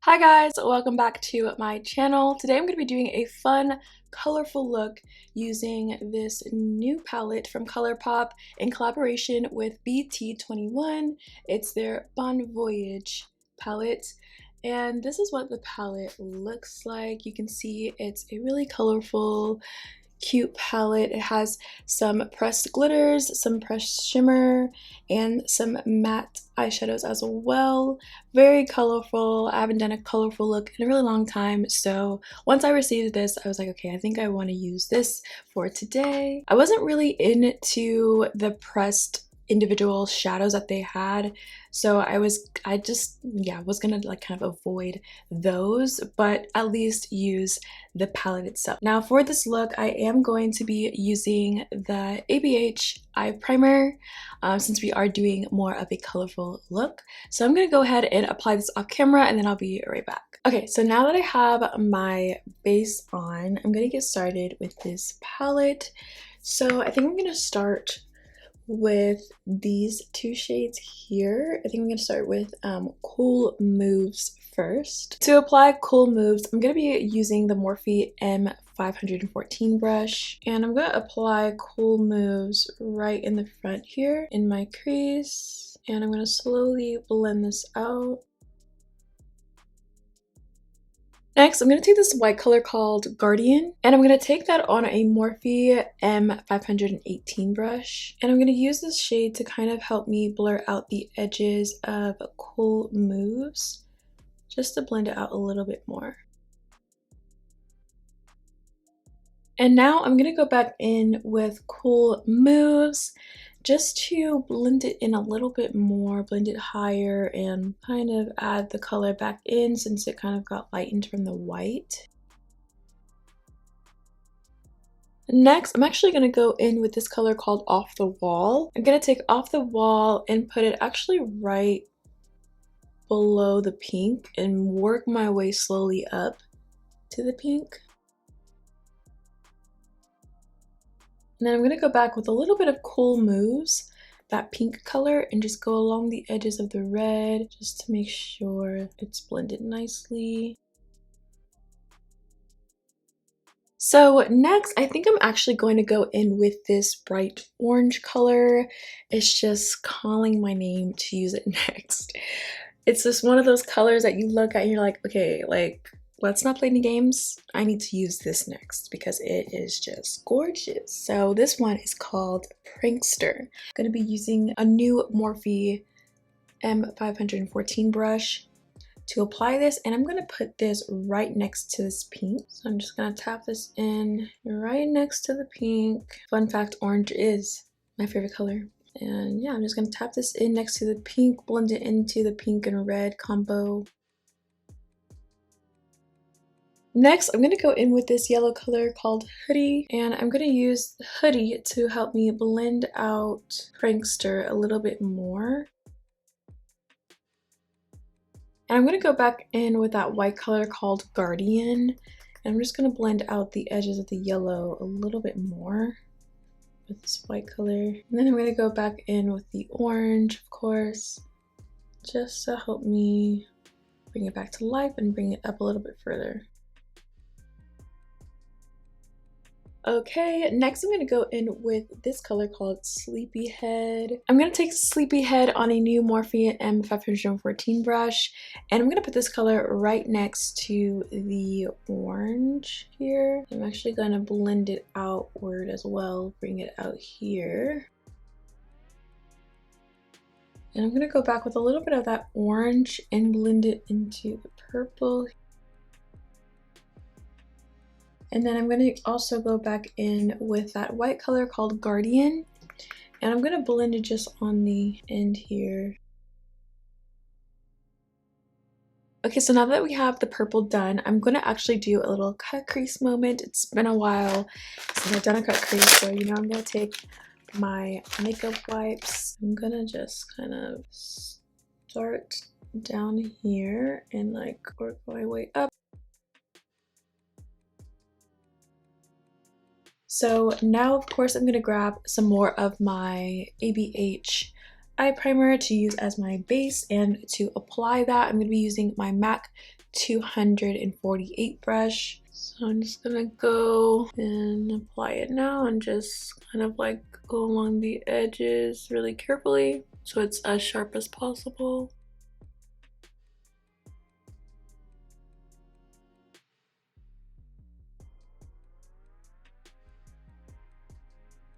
Hi guys, welcome back to my channel. Today I'm going to be doing a fun, colorful look using this new palette from ColourPop in collaboration with BT21. It's their Bon Voyage palette. And this is what the palette looks like. You can see it's a really colorful, cute palette. It has some pressed glitters, some pressed shimmer, and some matte eyeshadows as well. Very colorful. I haven't done a colorful look in a really long time, so once I received this, I was like, okay, I think I want to use this for today. I wasn't really into the pressed individual shadows that they had, so I just was gonna like kind of avoid those, but at least use the palette itself. Now for this look, I am going to be using the ABH eye primer since we are doing more of a colorful look. So I'm gonna go ahead and apply this off camera and then I'll be right back. Okay, so now that I have my base on, I'm gonna get started with this palette. So I think I'm gonna start with these two shades here. I think I'm going to start with Cool Moves first. To apply Cool Moves, I'm going to be using the Morphe M514 brush, and I'm going to apply Cool Moves right in the front here in my crease, and I'm going to slowly blend this out. Next, I'm going to take this white color called Guardian, and I'm going to take that on a Morphe M518 brush, and I'm going to use this shade to kind of help me blur out the edges of Cool Moves, just to blend it out a little bit more. And now I'm going to go back in with Cool Moves, just to blend it in a little bit more, blend it higher, and kind of add the color back in since it kind of got lightened from the white. Next, I'm actually going to go in with this color called Off the Wall. I'm going to take Off the Wall and put it actually right below the pink and work my way slowly up to the pink. And then I'm going to go back with a little bit of Cool Moves, that pink color, and just go along the edges of the red just to make sure it's blended nicely. So next, I think I'm actually going to go in with this bright orange color. It's just calling my name to use it next. It's just one of those colors that you look at and you're like, okay, like, let's not play any games. I need to use this next because it is just gorgeous. So this one is called Prankster. I'm going to be using a new Morphe M514 brush to apply this, and I'm going to put this right next to this pink. So I'm just going to tap this in right next to the pink. Fun fact, orange is my favorite color. And yeah, I'm just going to tap this in next to the pink, blend it into the pink and red combo. Next, I'm going to go in with this yellow color called Hoodie, and I'm going to use Hoodie to help me blend out Prankster a little bit more. And I'm going to go back in with that white color called Guardian, and I'm just going to blend out the edges of the yellow a little bit more with this white color. And then I'm going to go back in with the orange, of course, just to help me bring it back to life and bring it up a little bit further. Okay, next I'm going to go in with this color called Sleepyhead. I'm going to take Sleepyhead on a new Morphe M514 brush, and I'm going to put this color right next to the orange here. I'm actually going to blend it outward as well, bring it out here. And I'm going to go back with a little bit of that orange and blend it into the purple. And then I'm going to also go back in with that white color called Guardian, and I'm going to blend it just on the end here. Okay, so now that we have the purple done, I'm going to actually do a little cut crease moment. It's been a while since I've done a cut crease, so I'm going to take my makeup wipes. I'm going to just kind of start down here and like work my way up. So now, of course, I'm going to grab some more of my ABH eye primer to use as my base, and to apply that, I'm going to be using my MAC BT21 brush. So I'm just gonna go and apply it now and just kind of like go along the edges really carefully so it's as sharp as possible.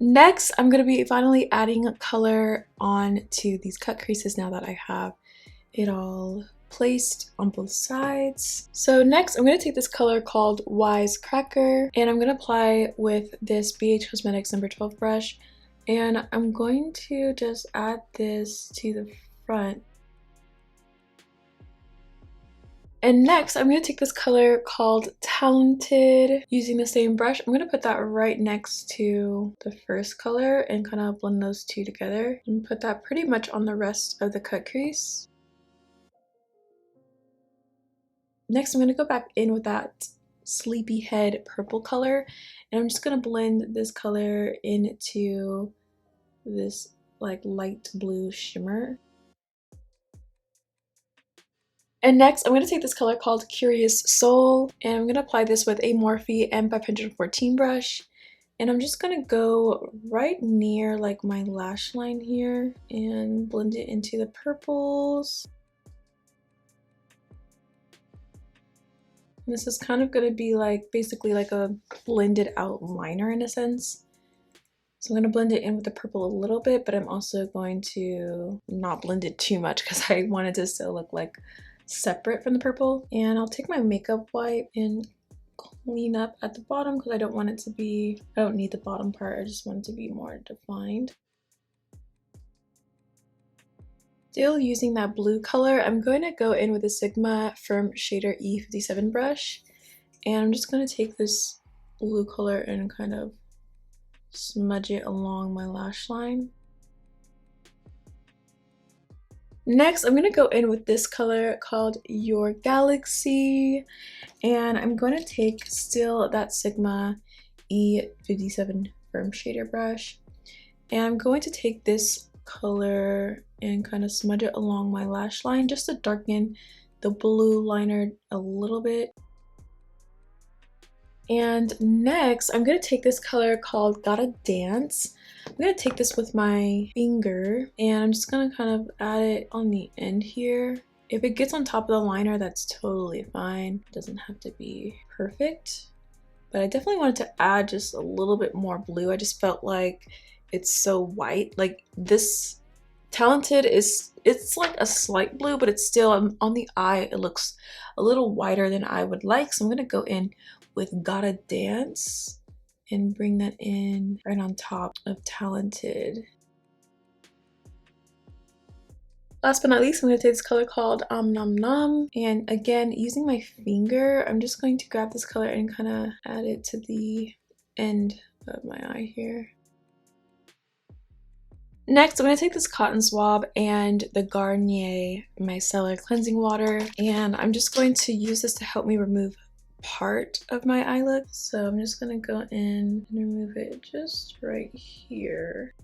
Next, I'm going to be finally adding color on to these cut creases now that I have it all placed on both sides. So next, I'm going to take this color called Wisecracker, and I'm going to apply with this BH Cosmetics number 12 brush, and I'm going to just add this to the front. And next, I'm going to take this color called Talented using the same brush. I'm going to put that right next to the first color and kind of blend those two together and put that pretty much on the rest of the cut crease. Next, I'm going to go back in with that Sleepyhead purple color, and I'm just going to blend this color into this like light blue shimmer. And next, I'm going to take this color called Curious Soul, and I'm going to apply this with a Morphe M514 brush. And I'm just going to go right near like my lash line here and blend it into the purples. And this is kind of going to be like basically like a blended out liner in a sense. So I'm going to blend it in with the purple a little bit, but I'm also going to not blend it too much because I want it to still look like separate from the purple. And I'll take my makeup wipe and clean up at the bottom because I don't want it to be, I don't need the bottom part, I just want it to be more defined. Still using that blue color, I'm going to go in with a Sigma Firm Shader E57 brush, and I'm just going to take this blue color and kind of smudge it along my lash line. Next, I'm going to go in with this color called Your Galaxy, and I'm going to take still that Sigma E57 Firm Shader brush, and I'm going to take this color and kind of smudge it along my lash line just to darken the blue liner a little bit. And next, I'm going to take this color called Gotta Dance. I'm going to take this with my finger and I'm just going to kind of add it on the end here. If it gets on top of the liner, that's totally fine. It doesn't have to be perfect. But I definitely wanted to add just a little bit more blue. I just felt like it's so white. Like this Talented is, it's like a slight blue, but it's still on the eye, it looks a little whiter than I would like. So I'm going to go in with Gotta Dance and bring that in right on top of Talented. Last but not least, I'm going to take this color called omnomnom, and again using my finger I'm just going to grab this color and kind of add it to the end of my eye here. Next, I'm going to take this cotton swab and the Garnier Micellar Cleansing Water, and I'm just going to use this to help me remove part of my eye look. So I'm just going to go in and remove it just right here.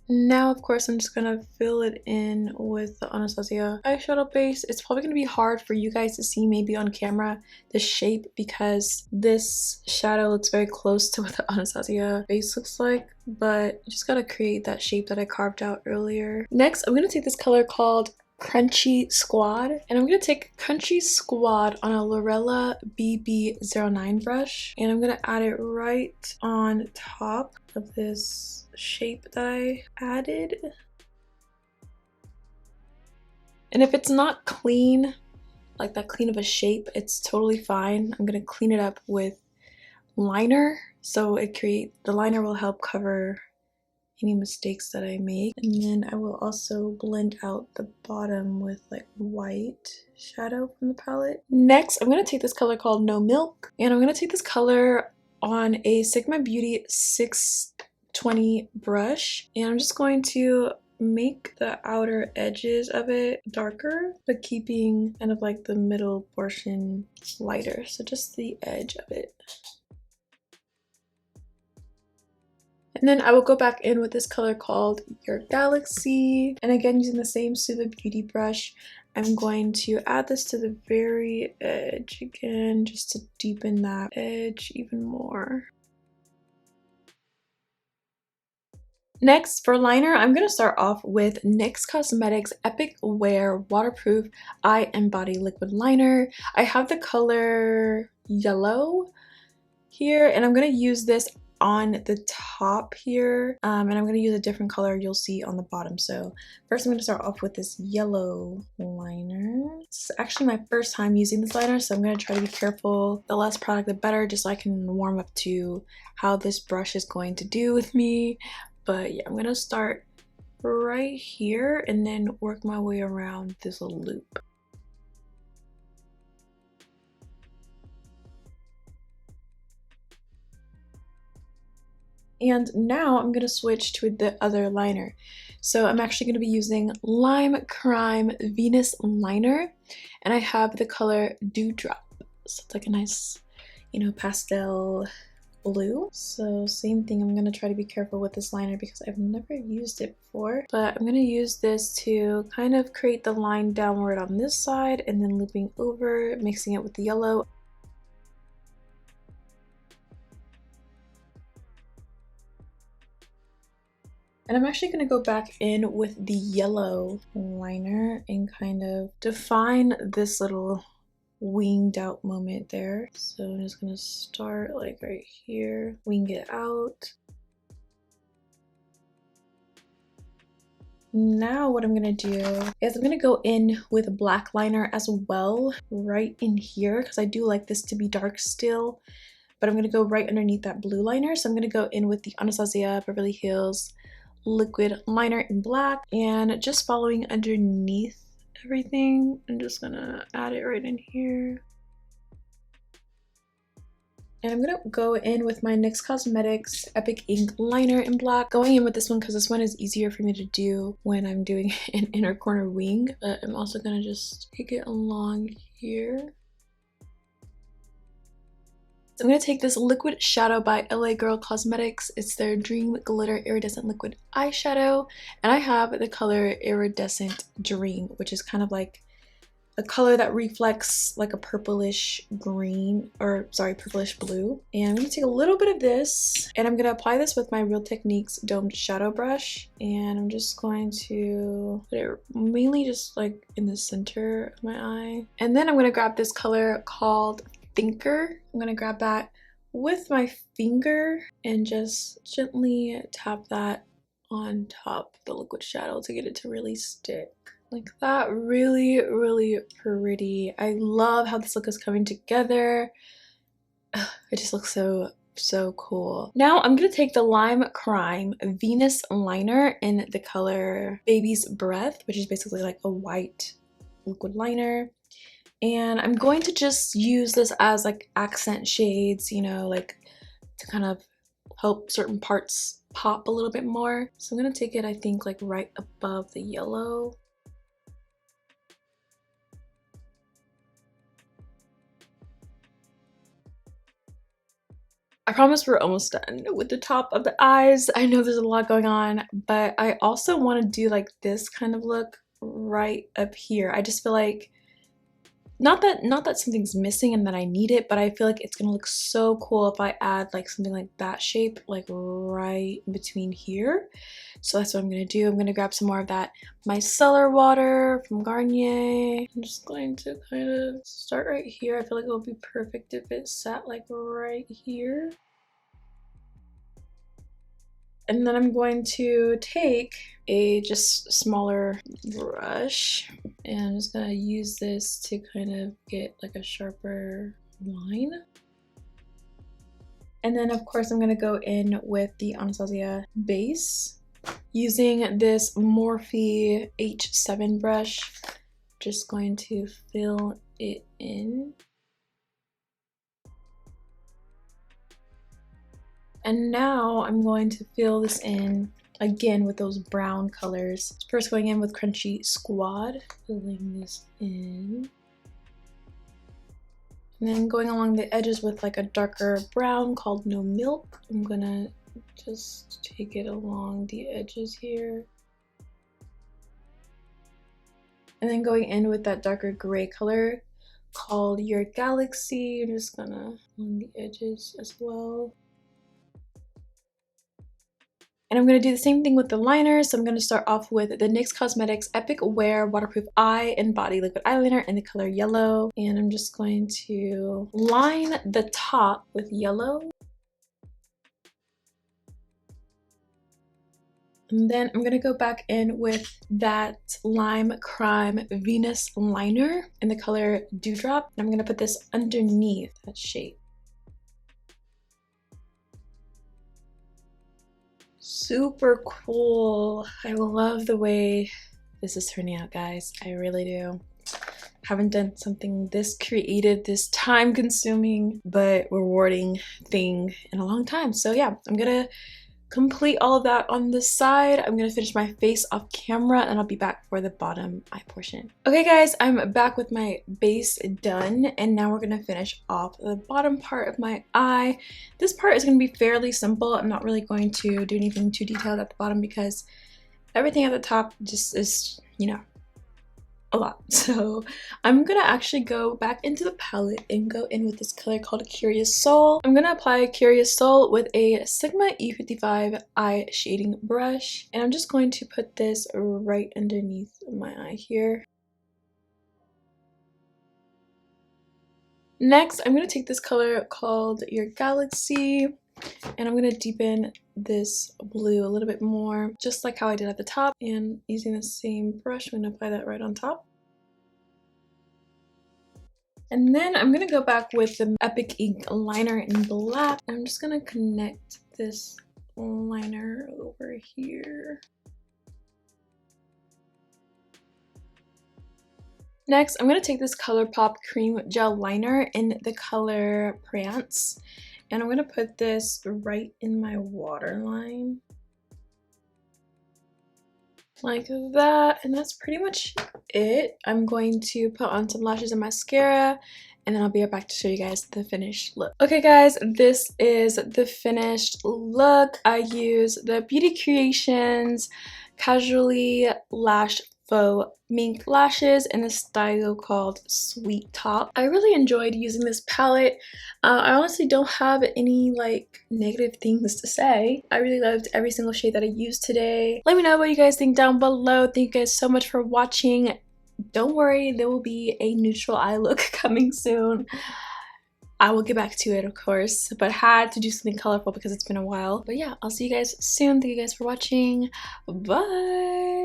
Now, of course, I'm just gonna fill it in with the Anastasia eyeshadow base. It's probably gonna be hard for you guys to see maybe on camera the shape because this shadow looks very close to what the Anastasia base looks like, but I just gotta create that shape that I carved out earlier. Next, I'm gonna take this color called Crunchy Squad, and I'm going to take Crunchy Squad on a Lorella BB09 brush, and I'm going to add it right on top of this shape that I added. And if it's not clean, like that clean of a shape, it's totally fine. I'm going to clean it up with liner, so the liner will help cover any mistakes that I make. And then I will also blend out the bottom with like white shadow from the palette. Next, I'm going to take this color called No Milk, and I'm going to take this color on a Sigma Beauty 620 brush, and I'm just going to make the outer edges of it darker, but keeping kind of like the middle portion lighter, so just the edge of it. And then I will go back in with this color called Your Galaxy, and again using the same Suva Beauty brush, I'm going to add this to the very edge again, just to deepen that edge even more. Next, for liner, I'm going to start off with NYX Cosmetics Epic Wear Waterproof Eye and Body Liquid Liner. I have the color yellow here, and I'm going to use this on the top here, and I'm going to use a different color you'll see on the bottom. So first I'm going to start off with this yellow liner. It's actually my first time using this liner, so I'm going to try to be careful. The less product the better, just so I can warm up to how this brush is going to do with me. But yeah, I'm going to start right here and then work my way around this little loop. And now I'm going to switch to the other liner. So I'm actually going to be using Lime Crime Venus liner, and I have the color Dewdrop. So it's like a nice, you know, pastel blue. So same thing, I'm going to try to be careful with this liner because I've never used it before. But I'm going to use this to kind of create the line downward on this side and then looping over, mixing it with the yellow. And I'm actually going to go back in with the yellow liner and kind of define this little winged out moment there. So I'm just going to start like right here, wing it out. Now what I'm going to do is I'm going to go in with a black liner as well right in here, because I do like this to be dark still, but I'm going to go right underneath that blue liner. So I'm going to go in with the Anastasia Beverly Hills liquid liner in black, and just following underneath everything, I'm just gonna add it right in here. And I'm gonna go in with my NYX Cosmetics Epic Ink liner in black, going in with this one because this one is easier for me to do when I'm doing an inner corner wing, but I'm also gonna just take it along here. So I'm going to take this liquid shadow by LA Girl Cosmetics. It's their Dream Glitter Iridescent Liquid Eyeshadow. And I have the color Iridescent Dream, which is kind of like a color that reflects like a purplish green, or sorry, purplish blue. And I'm going to take a little bit of this, and I'm going to apply this with my Real Techniques domed shadow brush. And I'm just going to put it mainly just like in the center of my eye. And then I'm going to grab this color called Thinker. I'm gonna grab that with my finger and just gently tap that on top of the liquid shadow to get it to really stick like that. Really, really pretty. I love how this look is coming together. It just looks so cool. Now I'm gonna take the Lime Crime Venus liner in the color Baby's Breath, which is basically like a white liquid liner. And I'm going to just use this as like accent shades, you know, like to kind of help certain parts pop a little bit more. So I'm going to take it, I think, like right above the yellow. I promise we're almost done with the top of the eyes. I know there's a lot going on, but I also want to do like this kind of look right up here. I just feel like not that something's missing and that I need it, but I feel like it's gonna look so cool if I add like something like that shape like right in between here. So that's what I'm gonna do. I'm gonna grab some more of that micellar water from Garnier. I'm just going to kind of start right here. I feel like it would be perfect if it sat like right here. And then I'm going to take a just smaller brush, and I'm just gonna use this to kind of get like a sharper line. And then of course I'm gonna go in with the Anastasia base using this Morphe H7 brush. Just going to fill it in. And now I'm going to fill this in again with those brown colors. First going in with Crunchy Squad, filling this in. And then going along the edges with like a darker brown called No Milk. I'm gonna just take it along the edges here. And then going in with that darker gray color called Your Galaxy. I'm just gonna on the edges as well. And I'm going to do the same thing with the liner. So I'm going to start off with the NYX Cosmetics Epic Wear Waterproof Eye and Body Liquid Eyeliner in the color yellow. And I'm just going to line the top with yellow. And then I'm going to go back in with that Lime Crime Venus liner in the color Dewdrop. And I'm going to put this underneath that shape. Super cool. I love the way this is turning out, guys. I really do. Haven't done something this creative, this time consuming, but rewarding thing in a long time. So yeah, I'm gonna complete all of that on the side. I'm gonna finish my face off camera and I'll be back for the bottom eye portion. Okay guys, I'm back with my base done and now we're gonna finish off the bottom part of my eye. This part is gonna be fairly simple. I'm not really going to do anything too detailed at the bottom because everything at the top just is, you know, a lot. So I'm gonna actually go back into the palette and go in with this color called Curious Soul. I'm gonna apply Curious Soul with a Sigma E55 eye shading brush, and I'm just going to put this right underneath my eye here. Next, I'm gonna take this color called Your Galaxy, and I'm gonna deepen this blue a little bit more, just like how I did at the top. And using the same brush, I'm gonna apply that right on top. And then I'm gonna go back with the Epic Ink liner in black. I'm just gonna connect this liner over here. Next, I'm gonna take this ColourPop cream gel liner in the color Prance. And I'm gonna put this right in my waterline. Like that, and that's pretty much it. I'm going to put on some lashes and mascara, and then I'll be right back to show you guys the finished look. Okay guys, this is the finished look. I use the Beauty Creations Casually Lash Faux Mink lashes in a style called Sweet Top. I really enjoyed using this palette. I honestly don't have any like negative things to say. I really loved every single shade that I used today. Let me know what you guys think down below. Thank you guys so much for watching. Don't worry, there will be a neutral eye look coming soon. I will get back to it, of course, but had to do something colorful because it's been a while. But yeah, I'll see you guys soon. Thank you guys for watching. Bye!